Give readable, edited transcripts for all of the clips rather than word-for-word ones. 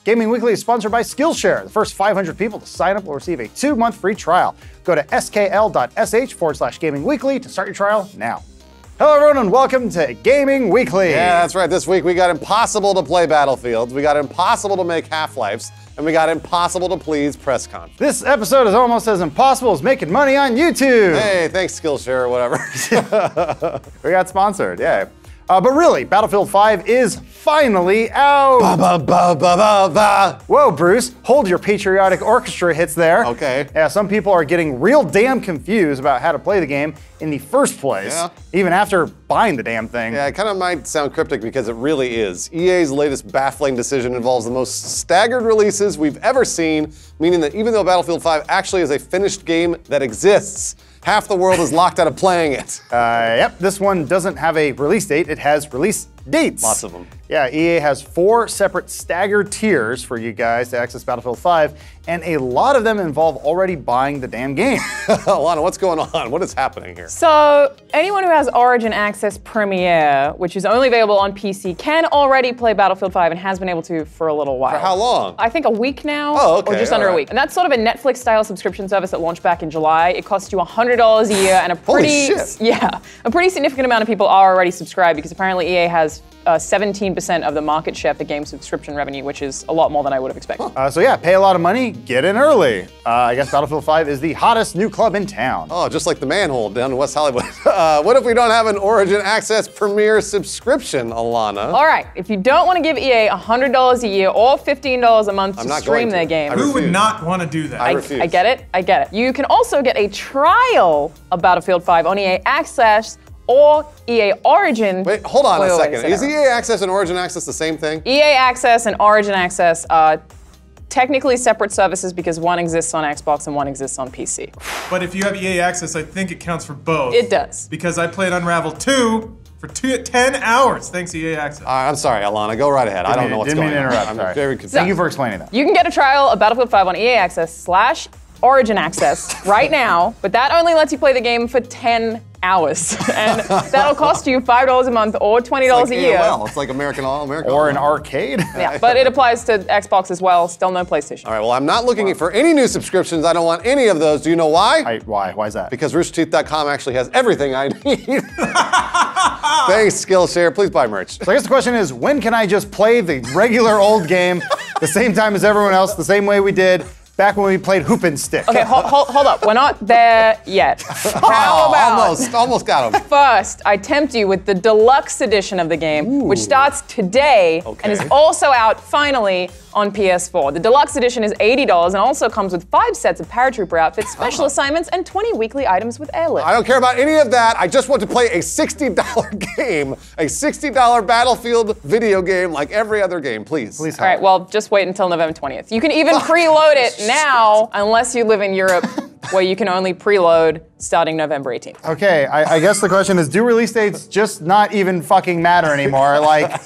Gaming Weekly is sponsored by Skillshare. The first 500 people to sign up will receive a 2-month free trial. Go to skl.sh/Gaming Weekly to start your trial now. Hello everyone and welcome to Gaming Weekly. Yeah, that's right. This week we got impossible to play Battlefields, we got impossible to make Half-Lives, and we got impossible to please press con. This episode is almost as impossible as making money on YouTube. Hey, thanks Skillshare or whatever. We got sponsored, yeah. But really, Battlefield 5 is finally out. Whoa, Bruce, hold your patriotic orchestra hits there. Okay. Yeah, some people are getting real damn confused about how to play the game in the first place, even after buying the damn thing. Yeah, it kind of might sound cryptic because it really is. EA's latest baffling decision involves the most staggered releases we've ever seen, meaning that even though Battlefield 5 actually is a finished game that exists, half the world is locked out of playing it. Yep, this one doesn't have a release date, it has release dates. Lots of them. Yeah, EA has 4 separate staggered tiers for you guys to access Battlefield 5, and a lot of them involve already buying the damn game. Alana, what's going on? What is happening here? So, anyone who has Origin Access Premier, which is only available on PC, can already play Battlefield 5 and has been able to for a little while. For how long? I think a week now, okay, or just under a week. And that's sort of a Netflix-style subscription service that launched back in July. It costs you $100 a year, and a pretty, a pretty significant amount of people are already subscribed because apparently EA has 17% of the market share for game subscription revenue, which is a lot more than I would have expected. So yeah, pay a lot of money, get in early. I guess Battlefield 5 is the hottest new club in town. Oh, just like the manhole down in West Hollywood. What if we don't have an Origin Access Premier subscription, Alana? All right, if you don't want to give EA $100 a year or $15 a month to stream their game. Who would not want to do that? I get it, I get it. You can also get a trial of Battlefield 5 on EA Access or EA Origin. Wait, hold on a second. Is EA Access and Origin Access the same thing? EA Access and Origin Access are technically separate services because one exists on Xbox and one exists on PC. But if you have EA Access, I think it counts for both. It does. Because I played Unravel 2 for 10 hours, thanks EA Access. I'm sorry, Alana, go right ahead. I don't know what's going on. Didn't mean to interrupt. I'm very confused. Thank you for explaining that. You can get a trial of Battlefield 5 on EA Access / Origin Access right now, but that only lets you play the game for 10 hours. And that'll cost you $5 a month or $20 a year. It's like American All-American. Or an arcade. Yeah, but it applies to Xbox as well, still no PlayStation. All right, well, I'm not looking for any new subscriptions. I don't want any of those. Do you know why? Why? Why is that? Because roosterteeth.com actually has everything I need. Thanks, Skillshare. Please buy merch. So I guess the question is, when can I just play the regular old game the same time as everyone else, the same way we did back when we played Hoop and Stick? Okay, hold up. We're not there yet. How about almost got him. First, I tempt you with the deluxe edition of the game, which starts today and is also out finally on PS4. The deluxe edition is $80 and also comes with 5 sets of paratrooper outfits, special assignments, and 20 weekly items with airlift. I don't care about any of that. I just want to play a $60 game, a $60 Battlefield video game like every other game, please. Please. All right, well, just wait until November 20th. You can even preload it now, unless you live in Europe, where you can only preload starting November 18th. Okay, I guess the question is, do release dates just not even fucking matter anymore? Like,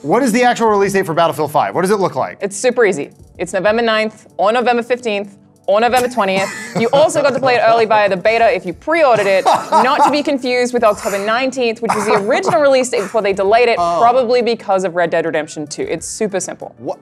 what is the actual release date for Battlefield 5? What does it look like? It's super easy. It's November 9th or November 15th or November 20th. You also got to play it early via the beta if you pre-ordered it, not to be confused with October 19th, which was the original release date before they delayed it, probably because of Red Dead Redemption 2. It's super simple. What?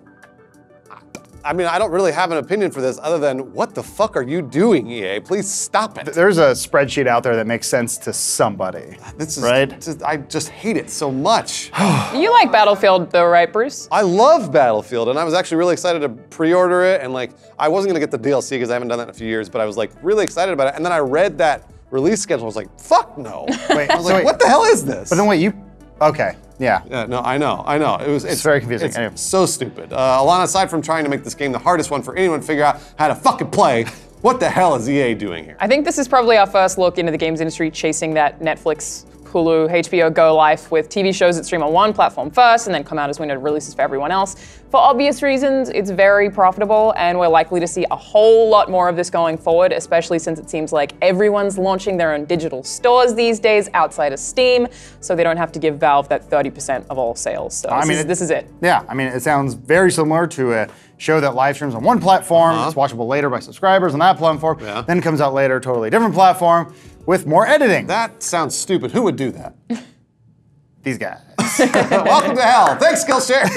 I mean, I don't really have an opinion for this other than, what the fuck are you doing, EA? Please stop it. There's a spreadsheet out there that makes sense to somebody. This is, right? I just hate it so much. You like Battlefield though, right, Bruce? I love Battlefield, and I was actually really excited to pre-order it, and like, I wasn't gonna get the DLC because I haven't done that in a few years, but I was like really excited about it, and then I read that release schedule, I was like, fuck no. Wait, I was like, what the hell is this? But then wait, okay. Yeah. Yeah, no, I know. It's very confusing. It's Anyway. so stupid. Alana, aside from trying to make this game the hardest one for anyone to figure out how to fucking play, what the hell is EA doing here? I think this is probably our first look into the games industry chasing that Netflix, Hulu, HBO Go life with TV shows that stream on one platform first and then come out as windowed releases for everyone else. For obvious reasons, it's very profitable and we're likely to see a whole lot more of this going forward, especially since it seems like everyone's launching their own digital stores these days outside of Steam, so they don't have to give Valve that 30% of all sales. So this is it. Yeah, I mean, it sounds very similar to a show that live streams on one platform, it's watchable later by subscribers on that platform, then comes out later, totally different platform, with more editing. That sounds stupid. Who would do that? These guys. Thanks. Welcome to hell. Thanks, Skillshare.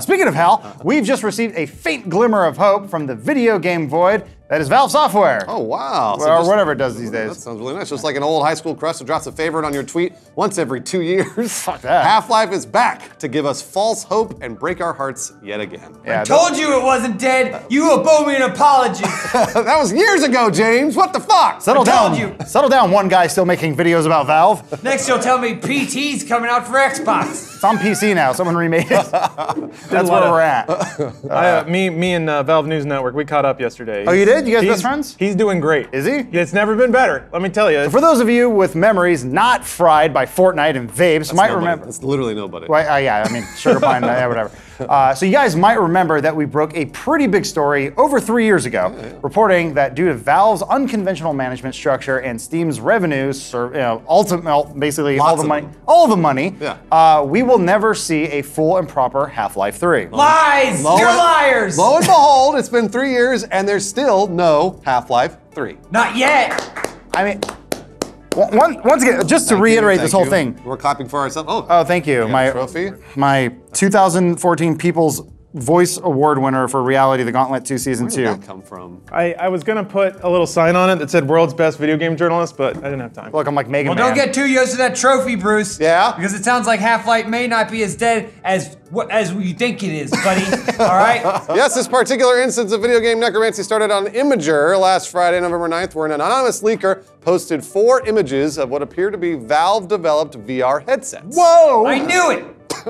Speaking of hell, we've just received a faint glimmer of hope from the video game void that is Valve Software. Oh, wow. So or whatever it does these days. That sounds really nice. Just like an old high school crush who drops a favorite on your tweet once every 2 years. Fuck that. Half-Life is back to give us false hope and break our hearts yet again. Yeah, Told you it wasn't dead. You owe me an apology. That was years ago, James. What the fuck? settle down. told you. Settle down, one guy still making videos about Valve. Next you'll tell me PT's coming out for Xbox. It's on PC now. Someone remade it. That's where we're at. Me and Valve News Network, we caught up yesterday. Oh, you did? You guys best friends? He's doing great. Is he? It's never been better, let me tell you. For those of you with memories not fried by Fortnite and vapes, might remember. That's literally nobody. Well, yeah, I mean, Sugar Pine, yeah, whatever. So you guys might remember that we broke a pretty big story over 3 years ago, reporting that due to Valve's unconventional management structure and Steam's revenues, basically all the money, we will never see a full and proper Half-Life 3. Lies! You're liars! Lo and behold, it's been 3 years and there's still no Half-Life 3. Not yet! I mean, once again, just to reiterate this whole thing. We're clapping for ourselves. Oh, thank you. My trophy. My 2014 People's Voice Award winner for Reality the Gauntlet 2 Season 2. Where did that come from? I was gonna put a little sign on it that said world's best video game journalist, but I didn't have time. Look, I'm like Mega Well, Man. don't get too used to that trophy, Bruce. Yeah? Because it sounds like Half-Life may not be as dead as you think it is, buddy. All right? Yes, this particular instance of video game necromancy started on Imgur last Friday, November 9th, where an anonymous leaker posted 4 images of what appear to be Valve-developed VR headsets. Whoa! I knew it!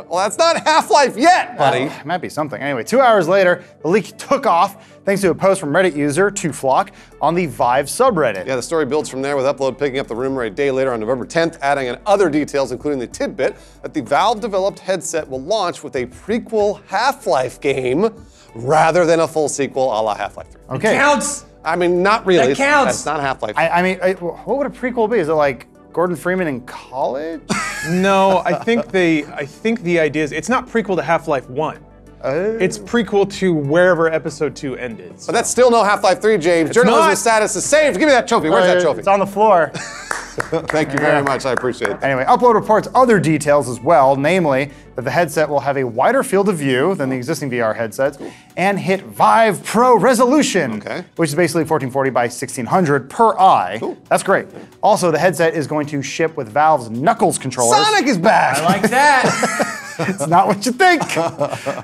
Well, that's not Half-Life yet, buddy. It might be something. Anyway, 2 hours later, the leak took off thanks to a post from Reddit user 2Flock on the Vive subreddit. Yeah, the story builds from there, with Upload picking up the rumor a day later on November 10th, adding in other details, including the tidbit that the Valve-developed headset will launch with a prequel Half-Life game rather than a full sequel a la Half-Life 3. Okay. Counts! I mean, not really. That counts. That's not Half-Life. I mean, what would a prequel be? Is it like Gordon Freeman in college? No, I think the idea is it's not prequel to Half-Life 1. It's prequel to wherever Episode 2 ended. But that's still no Half-Life 3, James. Journalism not. status is saved. Give me that trophy. Where's that trophy? It's on the floor. Thank you very much. I appreciate it. Anyway, Upload reports other details as well, namely that the headset will have a wider field of view than the existing VR headsets and hit Vive Pro resolution, which is basically 1440 by 1600 per eye. That's great. Also, the headset is going to ship with Valve's Knuckles controllers. Sonic is back! I like that. It's not what you think.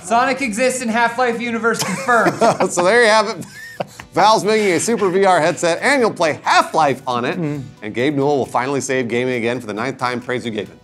Sonic exists in Half-Life universe confirmed. So there you have it. Valve's making a super VR headset, and you'll play Half-Life on it. And Gabe Newell will finally save gaming again for the 9th time. Praise you, Gaben.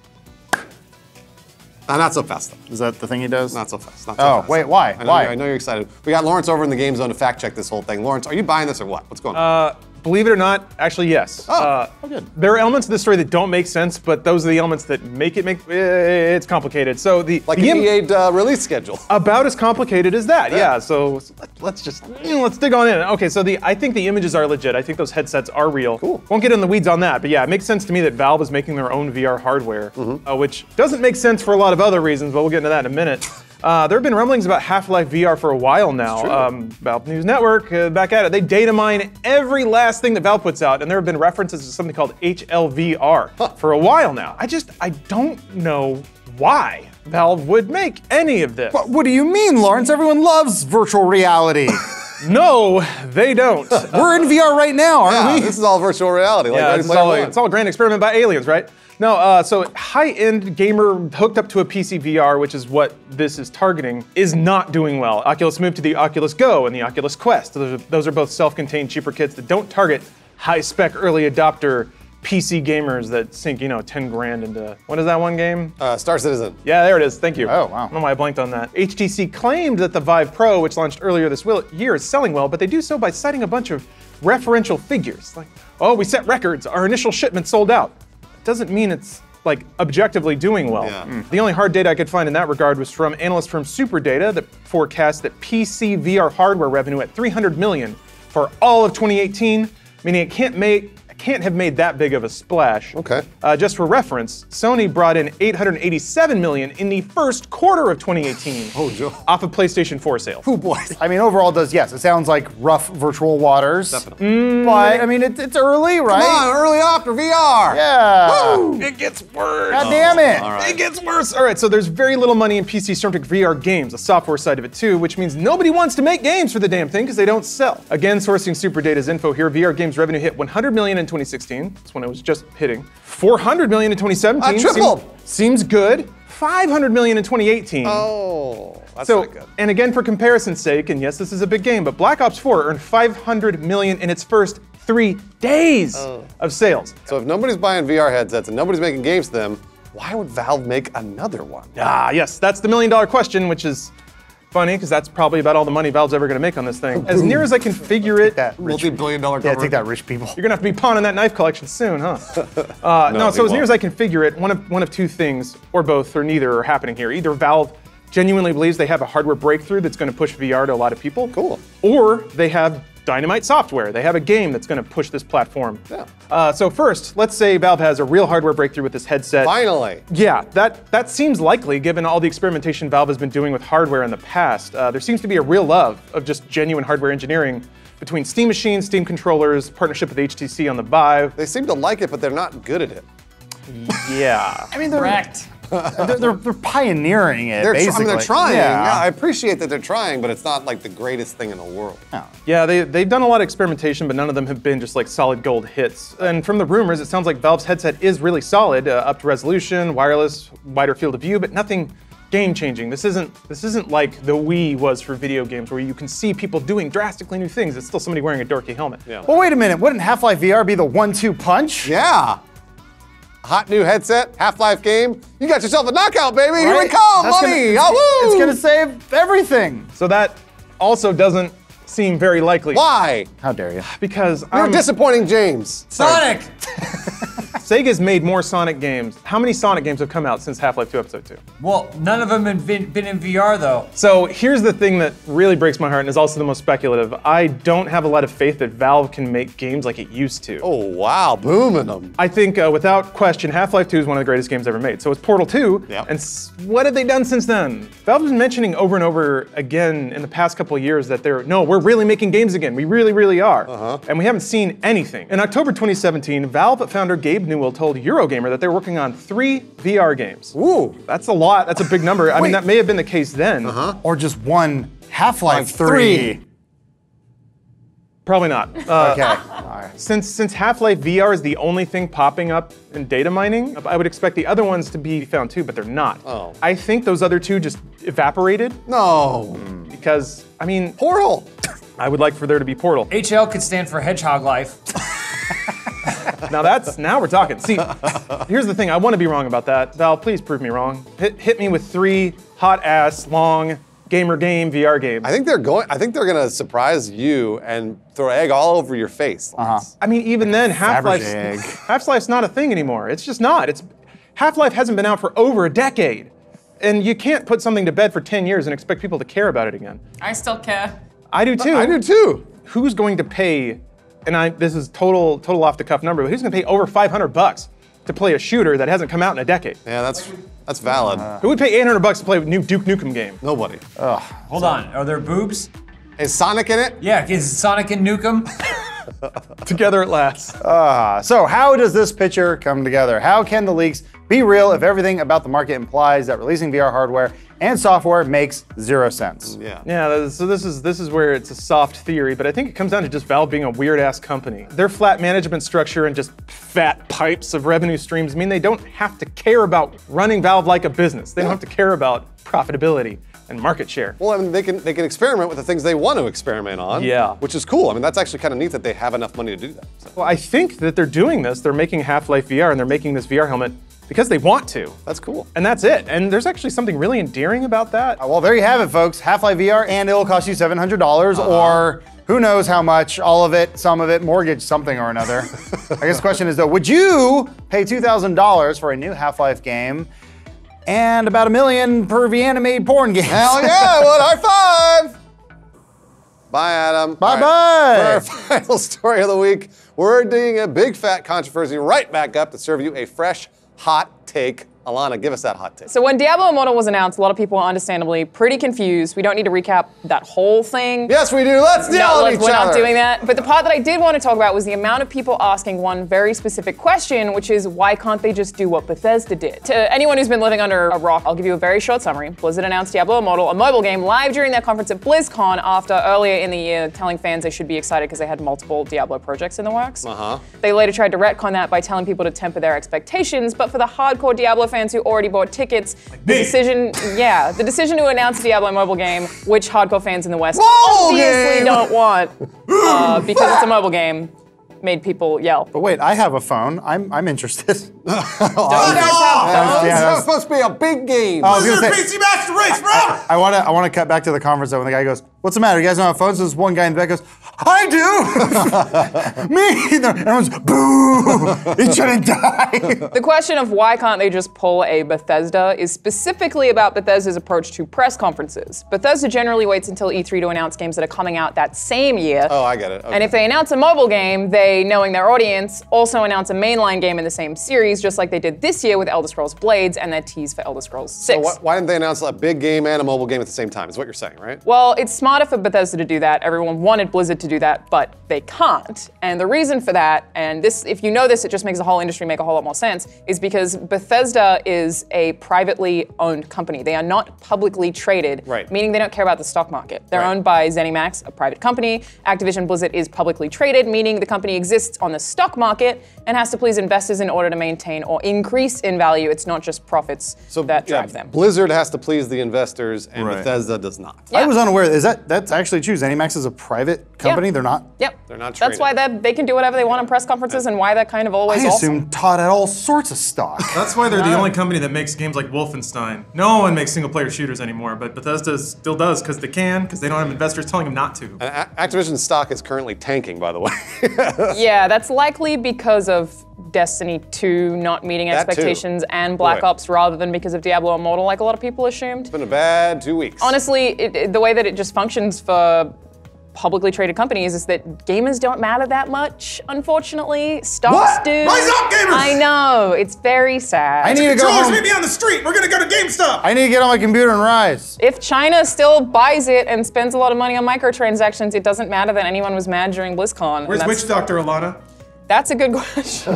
Not so fast, though. Is that the thing he does? Not so fast. Not so fast. Wait, why? I know you're excited. We got Lawrence over in the game zone to fact check this whole thing. Lawrence, are you buying this or what? What's going on? Believe it or not, actually, yes. Good. There are elements of this story that don't make sense, but those are the elements that make it it's complicated. So like an EA release schedule. About as complicated as that, yeah. So let's just let's dig on in. Okay, so I think the images are legit. I think those headsets are real. Cool. Won't get in the weeds on that, but yeah, it makes sense to me that Valve is making their own VR hardware, which doesn't make sense for a lot of other reasons, but we'll get into that in a minute. There have been rumblings about Half-Life VR for a while now. Valve News Network, back at it. They data mine every last thing that Valve puts out, and there have been references to something called HLVR for a while now. I don't know why Valve would make any of this. What do you mean, Lawrence? Everyone loves virtual reality. No, they don't. We're in VR right now, aren't we? This is all virtual reality. Yeah, it's all a grand experiment by aliens, right? No, so high-end gamer hooked up to a PC VR, which is what this is targeting, is not doing well. Oculus moved to the Oculus Go and the Oculus Quest. Those are both self-contained, cheaper kits that don't target high-spec early adopter PC gamers that sink, 10 grand into, what is that one game? Star Citizen. Yeah, there it is, thank you. Oh, wow. I don't know why I blanked on that. HTC claimed that the Vive Pro, which launched earlier this year, is selling well, but they do so by citing a bunch of referential figures. Like, oh, we set records, our initial shipment sold out. Doesn't mean it's like objectively doing well. Yeah. The only hard data I could find in that regard was from analyst firm Superdata that forecast that PC VR hardware revenue at $300 million for all of 2018, meaning it can't can't have made that big of a splash. Okay. Just for reference, Sony brought in $887 million in the first quarter of 2018 off of PlayStation 4 sales. Oh boy. I mean, overall, yes, it sounds like rough virtual waters. Definitely. But I mean, it's early, right? Come on, early after VR. Yeah. Woo! It gets worse. God damn it. all right. It gets worse. All right, so there's very little money in PC Stormtrek VR games, the software side of it too, which means nobody wants to make games for the damn thing because they don't sell. Again, sourcing SuperData's info here, VR games revenue hit $100 million in 2016. That's when it was just hitting. $400 million in 2017. Tripled. Seems good. $500 million in 2018. Oh, that's So, not good. and again, for comparison's sake, and yes, this is a big game, but Black Ops 4 earned $500 million in its first 3 days of sales. So if nobody's buying VR headsets and nobody's making games to them, why would Valve make another one? Ah, yes, that's the million-dollar question, which is funny, because that's probably about all the money Valve's ever going to make on this thing. As near as I can figure it, That rich, Multi-billion-dollar yeah, cover. take that, rich people. you're gonna have to be pawning that knife collection soon, huh? No, so as near as I can figure it, one of two things, or both, or neither, are happening here. Either Valve genuinely believes they have a hardware breakthrough that's gonna push VR to a lot of people. Cool. Or they have dynamite software. They have a game that's gonna push this platform. Yeah. So first, let's say Valve has a real hardware breakthrough with this headset. Finally. Yeah, that seems likely given all the experimentation Valve has been doing with hardware in the past. There seems to be a real love of just genuine hardware engineering between Steam machines, Steam controllers, partnership with HTC on the Vive. They seem to like it, but they're not good at it. Yeah. I mean, they're Correct. they're pioneering it. Basically. they're trying. Yeah. Yeah, I appreciate that they're trying, but it's not like the greatest thing in the world. Yeah, they've done a lot of experimentation, but none of them have been just like solid gold hits. And from the rumors, it sounds like Valve's headset is really solid, up to resolution, wireless, wider field of view, but nothing game-changing. This isn't like the Wii was for video games, where you can see people doing drastically new things. It's still somebody wearing a dorky helmet. Yeah. Well, wait a minute. Wouldn't Half-Life VR be the 1-2 punch? Yeah. Hot new headset, Half-Life game. You got yourself a knockout, baby. Here Right? we come, That's money. gonna- Ah, woo! It's gonna save everything. So that also doesn't seem very likely. Why? How dare you? Because You're disappointing, James. Sonic! Sega's made more Sonic games. How many Sonic games have come out since Half-Life 2 Episode 2? Well, none of them have been in VR though. So here's the thing that really breaks my heart and is also the most speculative. I don't have a lot of faith that Valve can make games like it used to. Oh, wow, booming them. I think without question, Half-Life 2 is one of the greatest games ever made. So it's Portal 2, Yep. and what have they done since then? Valve has been mentioning over and over again in the past couple of years that we're really making games again. We really, really are. And we haven't seen anything. In October 2017, Valve founder Gabe Newell told Eurogamer that they're working on 3 VR games. Ooh. That's a lot. That's a big number. I mean, that may have been the case then. Or just one Half-Life Like 3. Probably not. Okay. All right. Since Half-Life VR is the only thing popping up in data mining, I would expect the other ones to be found too, but they're not. Oh. I think those other 2 just evaporated No. because, I mean, Portal. I would like for there to be Portal. HL could stand for Hedgehog Life. Now we're talking. See, here's the thing. I want to be wrong about that. Valve, please prove me wrong. Hit me with 3 hot-ass, long, gamer game VR games. I think they're gonna surprise you and throw egg all over your face. I mean, even then, Fabergé egg. Half-Life's not a thing anymore. It's just not. Half-Life hasn't been out for over a decade. And you can't put something to bed for 10 years and expect people to care about it again. I still care. I do too. I do too. Who's going to pay, and this is total off the cuff number, but who's going to pay over $500 to play a shooter that hasn't come out in a decade? Yeah, that's valid. Who would pay $800 to play a new Duke Nukem game? Nobody. Hold on, are there boobs? Is Sonic in it? Yeah, is Sonic and Nukem? Together at last. So how does this picture come together? How can the leaks be real if everything about the market implies that releasing VR hardware and software makes 0 sense? Yeah. Yeah, so this is where it's a soft theory, but I think it comes down to just Valve being a weird-ass company. Their flat management structure and just fat pipes of revenue streams mean they don't have to care about running Valve like a business. They don't have to care about profitability and market share. Well, I mean, they can experiment with the things they want to experiment on. Yeah. Which is cool. I mean, that's actually kind of neat that they have enough money to do that. So, Well, I think that they're doing this. They're making Half-Life VR and they're making this VR helmet because they want to. that's cool. And that's it. And there's actually something really endearing about that. Well, there you have it, folks. Half-Life VR, and it'll cost you $700 or who knows how much, all of it, some of it, mortgage something or another. I guess the question is though, would you pay $2,000 for a new Half-Life game and about $1 million per Vienna-made porn game? Hell yeah! What? High five! Bye, Adam. Bye-bye. For our final story of the week, we're digging a big fat controversy right back up to serve you a fresh, hot take. Alana, give us that hot take. So when Diablo Immortal was announced, a lot of people were understandably pretty confused. We don't need to recap that whole thing. Yes, we do. Let's yell at each other. We're not doing that. But the part that I did want to talk about was the amount of people asking one very specific question, which is why can't they just do what Bethesda did? To anyone who's been living under a rock, I'll give you a very short summary. Blizzard announced Diablo Immortal, a mobile game, live during their conference at BLIZZCON after earlier in the year telling fans they should be excited because they had multiple Diablo projects in the works. They later tried to retcon that by telling people to temper their expectations, but for the hardcore Diablo fans who already bought tickets, the decision to announce a Diablo mobile game, which hardcore fans in the West obviously don't want, because it's a mobile game, made people yell. But wait, I have a phone. I'm interested. Don't you guys have phones? It's supposed to be a big game. Blizzard PC Master Race forever! I want to cut back to the conference though, when the guy goes, "What's the matter? You guys don't have phones?" There's one guy in the back goes, "I do." Me. Everyone's boo. He shouldn't die. The question of why can't they just pull a Bethesda is specifically about Bethesda's approach to press conferences. Bethesda generally waits until E3 to announce games that are coming out that same year. Oh, I get it. Okay. And if they announce a mobile game, they, knowing their audience, also announce a mainline game in the same series, just like they did this year with Elder Scrolls Blades and their tease for Elder Scrolls 6. So why didn't they announce a big game and a mobile game at the same time, is what you're saying, right? Well, it's smarter for Bethesda to do that. Everyone wanted Blizzard to do that, but they can't. And the reason for that, and this, if you know this, it just makes the whole industry make a whole lot more sense, is because Bethesda is a privately owned company. They are not publicly traded, meaning they don't care about the stock market. They're owned by ZeniMax, a private company. Activision Blizzard is publicly traded, meaning the company exists on the stock market and has to please investors in order to maintain or increase in value. It's not just profits that drive them. Blizzard has to please the investors, and Bethesda does not. I was unaware. That's actually true? ZeniMax is a private company? They're not? Yep. They're not That's why they can do whatever they want in press conferences and why they're kind of always I assumed Todd had all sorts of stock. That's why they're the only company that makes games like Wolfenstein. No one makes single-player shooters anymore, but Bethesda still does because they can, because they don't have investors telling them not to. And Activision's stock is currently tanking, by the way. Yeah, that's likely because of Destiny 2 not meeting expectations and Black Ops rather than because of Diablo Immortal, like a lot of people assumed. It's been a bad 2 weeks. Honestly, the way that it just functions for publicly traded companies is that gamers don't matter that much, unfortunately. Stocks do. Rise up, gamers! I know, it's very sad. I need to go home. Meet me on the street. We're gonna go to GameStop. I need to get on my computer and rise. If China still buys it and spends a lot of money on microtransactions, it doesn't matter that anyone was mad during BlizzCon. Where's Witch Doctor, Alana? That's a good question.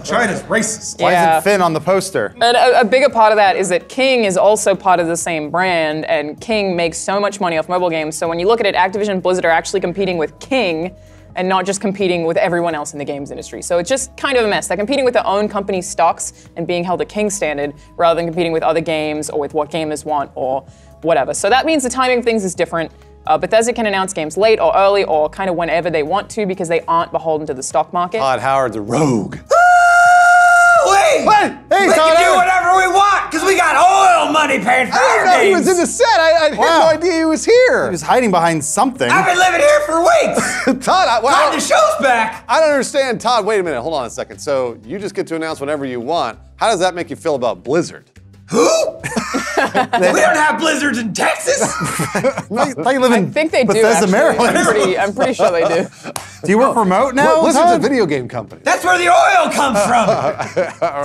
China's racist. Why is it Finn on the poster? And a bigger part of that is that King is also part of the same brand, and King makes so much money off mobile games. So when you look at it, Activision and Blizzard are actually competing with King and not just competing with everyone else in the games industry. So it's just kind of a mess. They're competing with their own company's stocks and being held to King standard rather than competing with other games or with what gamers want or whatever. So that means the timing of things is different. Bethesda can announce games late or early or kind of whenever they want to because they aren't beholden to the stock market. Todd Howard's a rogue. Wait! What? Hey, We Todd can do Howard. whatever we want because we got oil money paying for I our didn't know he games. was in the set. I had no idea he was here. He was hiding behind something. I've been living here for weeks. Todd, Glad the show's back. I don't understand. Todd, wait a minute. Hold on a second. So you just get to announce whenever you want. How does that make you feel about Blizzard? Who? We don't have blizzards in Texas. I think they do, Bethesda, actually. Maryland. I'm pretty sure they do. Do you work remote now? Blizzard's a Todd? video game company. That's where the oil comes from.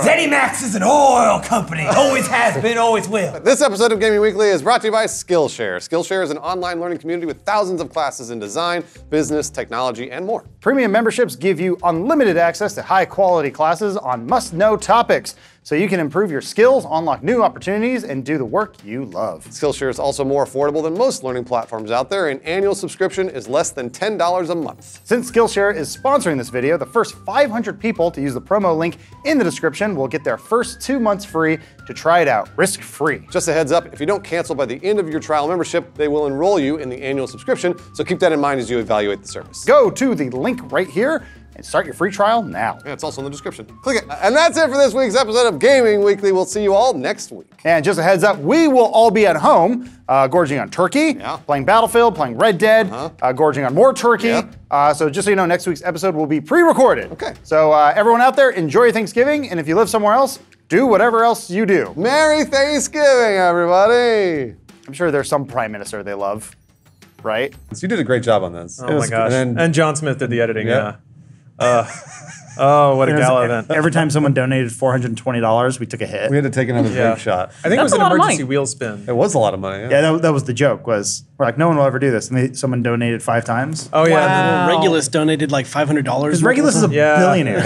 ZeniMax is an oil company. Always has been, always will. This episode of Gaming Weekly is brought to you by Skillshare. Skillshare is an online learning community with thousands of classes in design, business, technology, and more. Premium memberships give you unlimited access to high-quality classes on must-know topics, so you can improve your skills, unlock new opportunities, and do the work you love. Skillshare is also more affordable than most learning platforms out there. An annual subscription is less than $10 a month. Since Skillshare is sponsoring this video, the first 500 people to use the promo link in the description will get their first 2 months free to try it out, risk-free. Just a heads up, if you don't cancel by the end of your trial membership, they will enroll you in the annual subscription, so keep that in mind as you evaluate the service. Go to the link right here and start your free trial now. Yeah, it's also in the description. Click it. And that's it for this week's episode of Gaming Weekly. We'll see you all next week. And just a heads up, we will all be at home, gorging on turkey, playing Battlefield, playing Red Dead, gorging on more turkey. So just so you know, next week's episode will be pre-recorded. Okay. So everyone out there, enjoy your Thanksgiving, and if you live somewhere else, do whatever else you do. Merry Thanksgiving, everybody. I'm sure there's some prime minister they love. right? So you did a great job on this. Oh my gosh. And then- And John Smith did the editing, Yeah. yeah. Oh, what a gala event. Every time someone donated $420, we took a hit. we had to take another Yeah. big shot. I think it That's was a an lot of emergency money. wheel spin. It was a lot of money. Yeah. Yeah, that was the joke. Was we're like, no one will ever do this, and someone donated 5 times. Oh, yeah. Wow. Regulus donated like $500. Because Regulus is a Yeah. billionaire.